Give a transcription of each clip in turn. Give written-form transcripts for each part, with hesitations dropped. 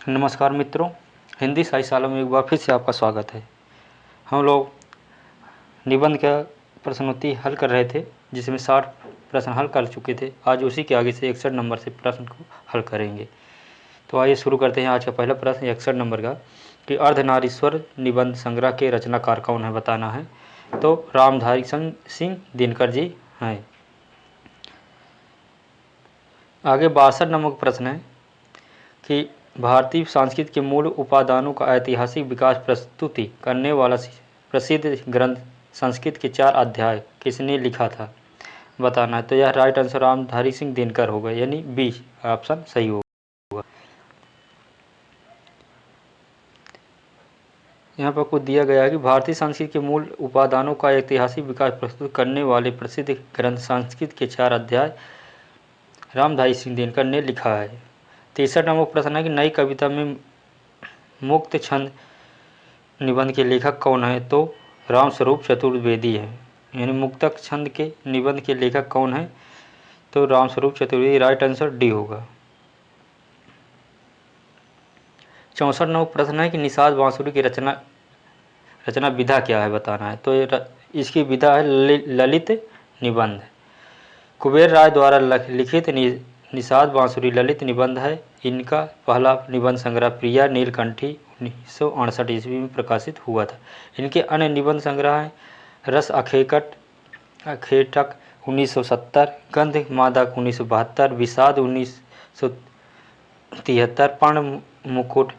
नमस्कार मित्रों, हिंदी साहित्य शाला में एक बार फिर से आपका स्वागत है। हम लोग निबंध का प्रश्नोत्तरी हल कर रहे थे, जिसमें 60 प्रश्न हल कर चुके थे। आज उसी के आगे से 61 नंबर से प्रश्न को हल करेंगे। तो आइए शुरू करते हैं। आज का पहला प्रश्न 61 नंबर का कि अर्धनारीश्वर निबंध संग्रह के रचनाकार कौन है, बताना है। तो रामधारी सिंह दिनकर जी हैं। आगे 62 नंबर प्रश्न है कि भारतीय संस्कृत के मूल उपादानों का ऐतिहासिक विकास प्रस्तुति करने वाला प्रसिद्ध ग्रंथ संस्कृत के 4 अध्याय किसने लिखा था, बताना है। तो यह राइट आंसर रामधारी सिंह दिनकर होगा, यानी बी ऑप्शन सही होगा। यहाँ पर कुछ दिया गया है कि भारतीय संस्कृत के मूल उपादानों का ऐतिहासिक विकास प्रस्तुत करने वाले प्रसिद्ध ग्रंथ संस्कृत के 4 अध्याय रामधारी सिंह दिनकर ने लिखा है। 63 नंबर प्रश्न है कि नई कविता में मुक्त छंद निबंध के लेखक कौन है। तो रामस्वरूप चतुर्वेदी है, यानी मुक्तक छंद के निबंध के लेखक कौन है। तो Ramswaroop Chaturvedi, right answer D होगा। 64 नंबर प्रश्न है कि निषाद बांसुरी की रचना विधा क्या है, बताना है। तो इसकी विधा है ललित निबंध। कुबेर राय द्वारा लिखित निषाद बांसुरी ललित निबंध है। इनका पहला निबंध संग्रह प्रिया नीलकंठी 1968 ईस्वी में प्रकाशित हुआ था। इनके अन्य निबंध संग्रह हैं रस अखेटक 1970, गंध मादक 1972, विषाद 1973, पर्ण मुकुट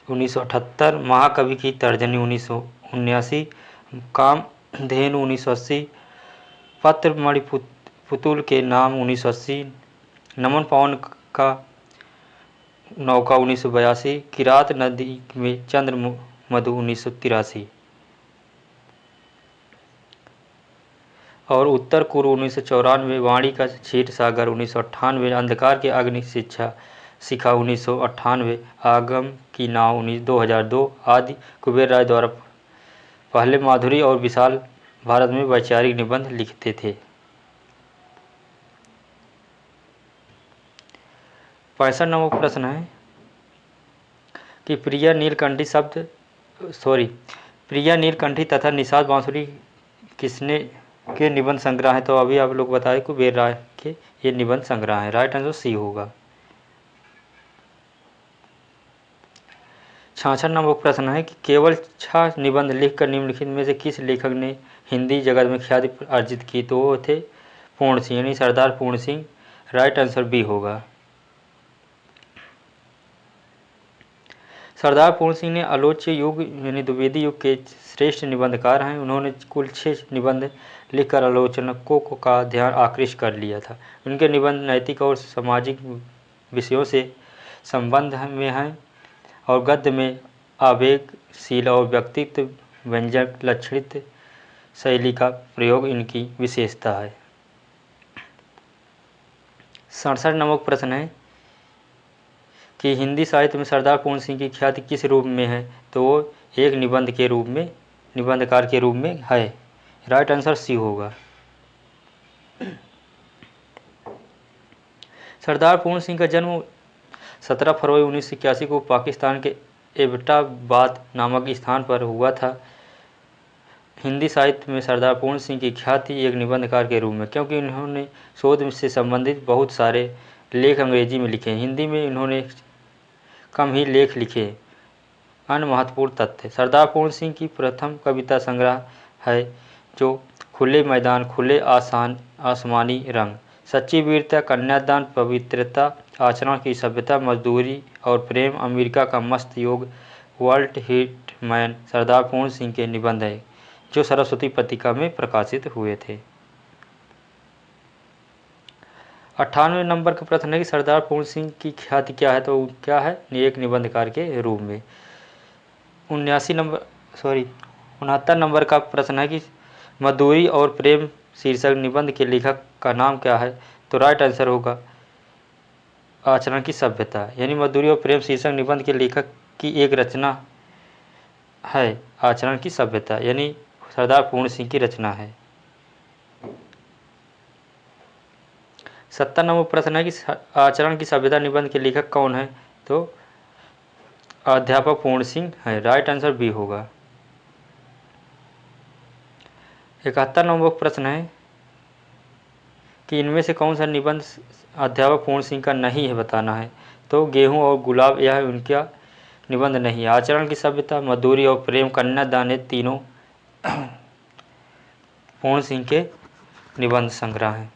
1978, महाकवि की तर्जनी 1979, कामधेनु 1980, पत्र पुतुल के नाम 1980, नमन पवन का नौका 1982, किरात नदी में चंद्र मधु 1983 और उत्तर कुरु 1994, वाणी का क्षीर सागर 1998, अंधकार के अग्नि शिखा 1998, आगम की नाव 2002 आदि कुबेर राय द्वारा पहले माधुरी और विशाल भारत में वैचारिक निबंध लिखते थे। 65 नंबर प्रश्न है कि प्रिया नीलकंठी तथा निषाद बांसुरी किसने के निबंध संग्रह है। तो अभी आप लोग बताए कुबेर राय के ये निबंध संग्रह है, राइट आंसर सी होगा। 66 नंबर प्रश्न है कि केवल 6 निबंध लिखकर निम्नलिखित में से किस लेखक ने हिंदी जगत में ख्याति अर्जित की। तो वो थे पूर्ण सिंह, यानी सरदार पूर्ण सिंह, राइट आंसर बी होगा। सरदार पूर्ण सिंह ने आलोच्य युग यानी द्विवेदी युग के श्रेष्ठ निबंधकार हैं। उन्होंने कुल 6 निबंध लिखकर आलोचकों का ध्यान आकृष्ट कर लिया था। उनके निबंध नैतिक और सामाजिक विषयों से संबंध में हैं और गद्य में आवेगशील और व्यक्तित्व व्यंजक लक्षणित शैली का प्रयोग इनकी विशेषता है। 67 नंबर प्रश्न है कि हिंदी साहित्य में सरदार पूर्ण सिंह की ख्याति किस रूप में है। तो वो एक निबंधकार के रूप में है, राइट आंसर सी होगा। सरदार पूर्ण सिंह का जन्म 17 फरवरी 1981 को पाकिस्तान के एबटाबाद नामक स्थान पर हुआ था। हिंदी साहित्य में सरदार पूर्ण सिंह की ख्याति एक निबंधकार के रूप में, क्योंकि उन्होंने शोध से संबंधित बहुत सारे लेख अंग्रेजी में लिखे। हिंदी में इन्होंने कम ही लेख लिखे। अन्य महत्वपूर्ण तथ्य, सरदार पूर्ण सिंह की प्रथम कविता संग्रह है जो खुले मैदान, खुले आसमानी रंग, सच्ची वीरता, कन्यादान, पवित्रता, आचरण की सभ्यता, मजदूरी और प्रेम, अमेरिका का मस्त योग, वर्ल्ड हिट मैन सरदार पूर्ण सिंह के निबंध है जो सरस्वती पत्रिका में प्रकाशित हुए थे। 98 नंबर का प्रश्न है कि सरदार पूर्ण सिंह की ख्याति क्या है। तो क्या है, एक निबंधकार के रूप में। 69 नंबर का प्रश्न है कि मजदूरी और प्रेम शीर्षक निबंध के लेखक का नाम क्या है। तो राइट आंसर होगा आचरण की सभ्यता, यानी मजदूरी और प्रेम शीर्षक निबंध के लेखक की एक रचना है आचरण की सभ्यता, यानी सरदार पूर्ण सिंह की रचना है। 70 नंबर प्रश्न है कि आचरण की सभ्यता निबंध के लेखक कौन है। तो अध्यापक पूर्ण सिंह है। राइट आंसर बी होगा। 71 नंबर प्रश्न है कि इनमें से कौन सा निबंध अध्यापक पूर्ण सिंह का नहीं है, बताना है। तो गेहूं और गुलाब यह उनका निबंध नहीं है। आचरण की सभ्यता, मधुरी और प्रेम, कन्यादान ये तीनों पूर्ण सिंह के निबंध संग्रह हैं।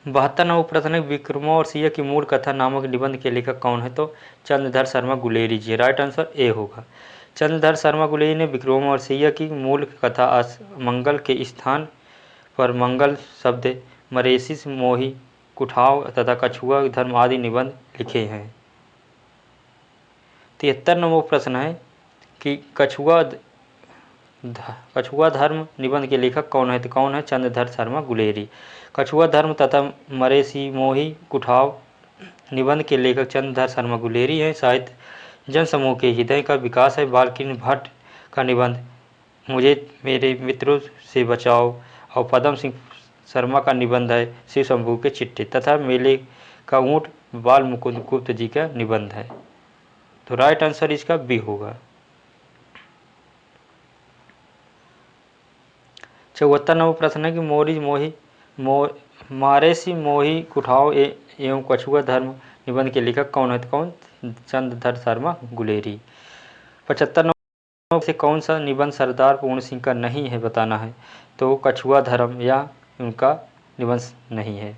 72 नंबर प्रश्न है विक्रमोर्वशीय की मूल कथा नामक निबंध के लेखक कौन है। तो चंद्रधर शर्मा गुलेरी जी। राइट आंसर ए होगा। चंद्रधर शर्मा गुलेरी ने विक्रमोर्वशीय की मूल कथा मंगल के स्थान पर मंगल शब्द, मरेसी, मोही, कुठाव तथा कछुआ धर्म आदि निबंध लिखे हैं। 73 नंबर प्रश्न है कि कछुआ धर्म निबंध के लेखक कौन है। तो कौन है? चंद्रधर शर्मा गुलेरी। कछुआ धर्म तथा मरेसी, मोही, कुठाव निबंध के लेखक चंद्रधर शर्मा गुलेरी हैं। साहित्य जनसमूह के हृदय का विकास है। बालकृष्ण भट्ट का निबंध मुझे मेरे मित्रों से बचाओ और पदम सिंह शर्मा का निबंध है शिव शंभू के चिट्ठे तथा मेले का ऊँट बाल मुकुंद गुप्त जी का निबंध है। तो राइट आंसर इसका बी होगा। 74 नंबर प्रश्न है कि मारेसी, मोही, कुठाव एवं कछुआ धर्म निबंध के लेखक कौन है। तो कौन? चंद्रधर शर्मा गुलेरी। 75 नंबर से कौन सा निबंध सरदार पूर्ण सिंह का नहीं है, बताना है। तो कछुआ धर्म या उनका निबंध नहीं है।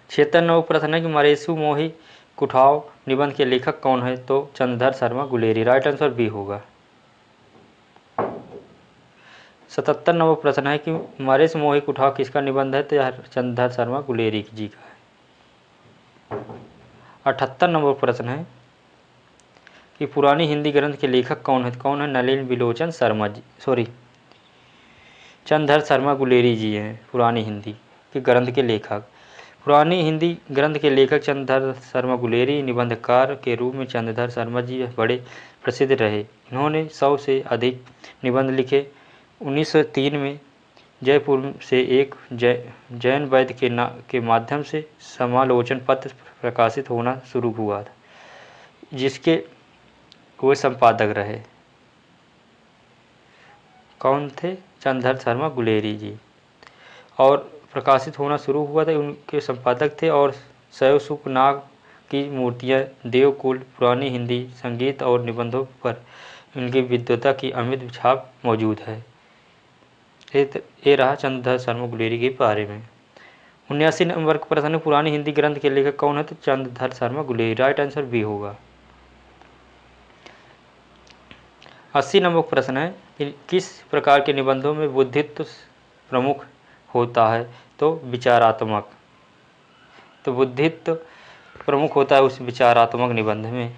76 नंबर प्रश्न है कि मरेसू, मोही, कुठाव निबंध के लेखक कौन है। तो Chandradhar Sharma Guleri. Right answer B होगा। 77 नंबर प्रश्न है कि मरेस, मोही, कुठाव किसका निबंध है। तो यह चंद्रधर शर्मा गुलेरी जी का है। 78 नंबर प्रश्न है कि पुरानी हिंदी ग्रंथ के लेखक कौन है। कौन है? नलिन बिलोचन शर्मा जी, चंद्रधर शर्मा गुलेरी जी हैं पुरानी हिंदी के ग्रंथ के लेखक। पुरानी हिंदी ग्रंथ के लेखक चंद्रधर शर्मा गुलेरी। निबंधकार के रूप में चंद्रधर शर्मा जी बड़े प्रसिद्ध रहे। इन्होंने 100 से अधिक निबंध लिखे। 1903 में जयपुर से एक जैन वैद्य के माध्यम से समालोचन पत्र प्रकाशित होना शुरू हुआ था, जिसके वे संपादक रहे। कौन थे? चंद्रधर शर्मा गुलेरी जी। और प्रकाशित होना शुरू हुआ था, उनके संपादक थे। और शैव शुक नाग की मूर्तियाँ, देवकुल, पुरानी हिंदी संगीत और निबंधों पर उनकी विद्वता की अमिट छाप मौजूद है। ये रहा चंद्रधर शर्मा गुलेरी के बारे में। 79 नंबर का प्रश्न है पुरानी हिंदी ग्रंथ के लेखक कौन है। तो Chandradhar Sharma Guleri. Right answer B होगा। 80 नंबर प्रश्न है कि किस प्रकार के निबंधों में बुद्धित्व प्रमुख होता है। तो विचारात्मक। तो बुद्धित्व प्रमुख होता है उस विचारात्मक निबंध में।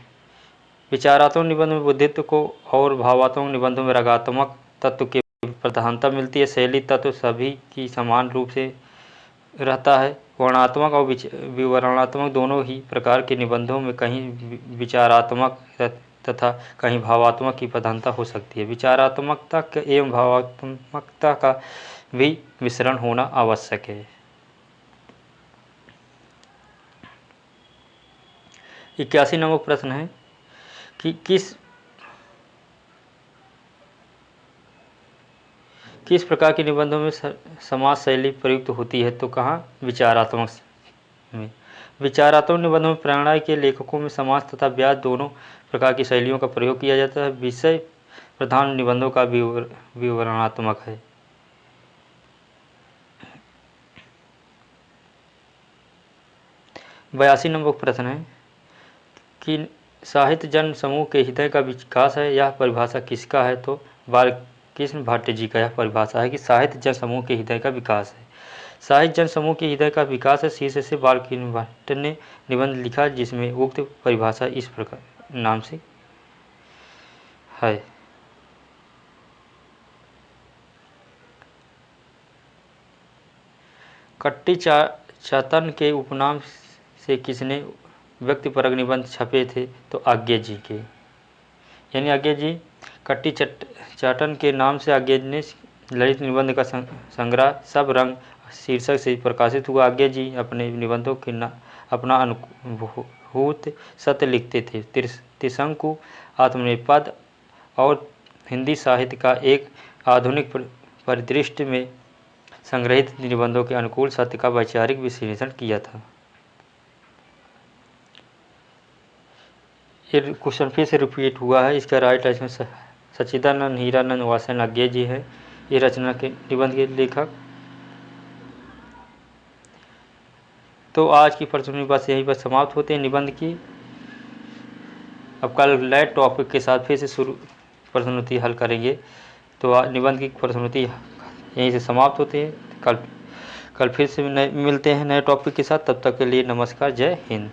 विचारात्मक निबंध में बुद्धित्व को और भावात्मक निबंधों में रागात्मक तत्व के प्रधानता मिलती है। शैली तत्व सभी की समान रूप से रहता है। वर्णनात्मक और विवरणात्मक दोनों ही प्रकार के निबंधों में कहीं विचारात्मक तथा कहीं भावात्मक की प्रधानता हो सकती है। विचारात्मकता एवं भावात्मकता का भी मिश्रण होना आवश्यक है। 81 नंबर प्रश्न है कि किस प्रकार के निबंधों में समाज शैली प्रयुक्त होती है। तो कहाँ? विचारात्मक में। विचारात्मक निबंधों में प्रेरणा के लेखकों में समाज तथा व्यास दोनों प्रकार की शैलियों का प्रयोग किया जाता है। विषय प्रधान निबंधों का विवरणात्मक है। बयासी नंबर प्रश्न है कि साहित्य जन समूह के हृदय का विकास है, यह परिभाषा किसका है। तो बालकृष्ण भट्ट जी का यह परिभाषा है कि साहित्य जन समूह के हृदय का विकास है। साहित्य जन समूह के हृदय का विकास है शीर्षक से बालकृष्ण भट्ट ने निबंध लिखा, जिसमें उक्त परिभाषा इस प्रकार नाम से है। कट्टी चातन के उपनाम से किसने व्यक्तिपरक निबंध छपे थे। तो आज्ञा जी के, यानी आज्ञा जी कट्टी चाटन के नाम से आज्ञा जी ने ललित निबंध का संग्रह सब रंग शीर्षक से प्रकाशित हुआ। आज्ञा जी अपने निबंधों के अपना अनुभूत सत्य लिखते थे। त्रिशंकु आत्मनिर्भर और हिंदी साहित्य का एक आधुनिक परिदृश्य में संग्रहित निबंधों के अनुकूल सत्य का वैचारिक विश्लेषण किया था। ये क्वेश्चन फिर से रिपीट हुआ है। इसका राइट आंसर सच्चिदानंद हीरानंद वासन आज्ञा जी है, ये रचना के निबंध के लेखक। तो आज की प्रश्नोत्तरी बस यहीं पर समाप्त होते हैं निबंध की। अब कल नए टॉपिक के साथ फिर से प्रश्नोत्तरी हल करेंगे। तो निबंध की प्रश्नोत्तरी यहीं से समाप्त होते हैं। कल फिर से मिलते हैं नए टॉपिक के साथ। तब तक के लिए नमस्कार, जय हिंद।